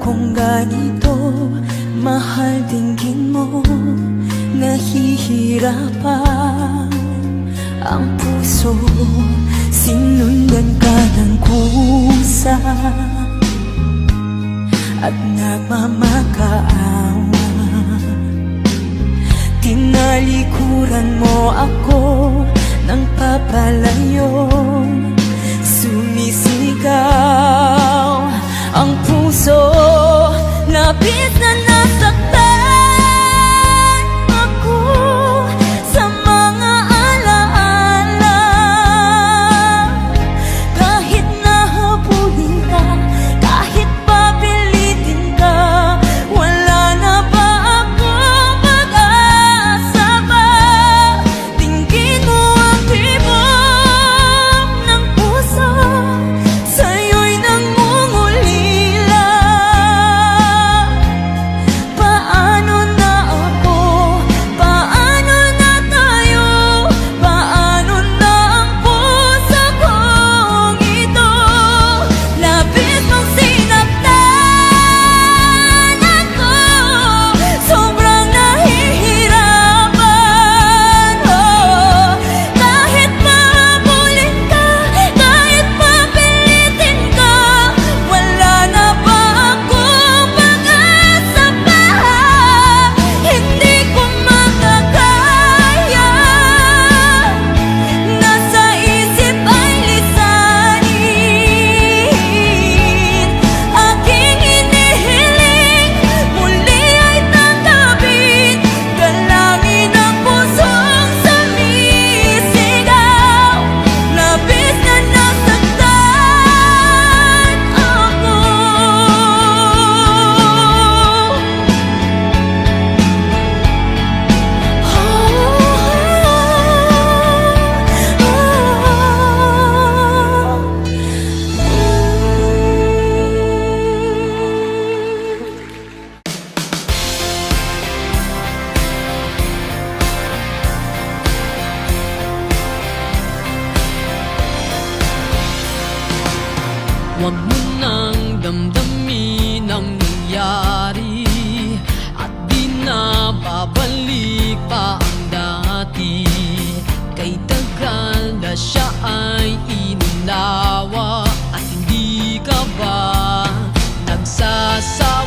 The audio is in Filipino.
kong ganito mahal dinggin mo. Nahihirapan ang puso, sinundan ka ng kusa at nagmamakaawa. Tinalikuran mo ako ng papalayo, sumisigaw ang puso, labis na nasaktan ako sa mga alaala. Kahit nahabulin ka, kahit papilitin ka, wala na ba akong pag-asa ba? Dinggin mo ang tibok ng puso, sa'yo'y nangungulila. Paano na ako? Paano na tayo? Paano na ang puso kong ito? Labis mong sinaktan ako, sobrang nahihirapan. Kahit mahabulin ka, kahit papilitin ka, wala na ba akong pag-asa pa? Hindi ko makakaya, nasa isip ay lisanin. Aking hinihiling, muli ay tanggapin, dalangin ang pusong sumisigaw. Labis na nasaktan ako. Huwag mo nang damdamin ang nangyari, at di na babalik pa ang dati. Kay tagal na siya ay inunawa, at hindi ka ba nagsasawa?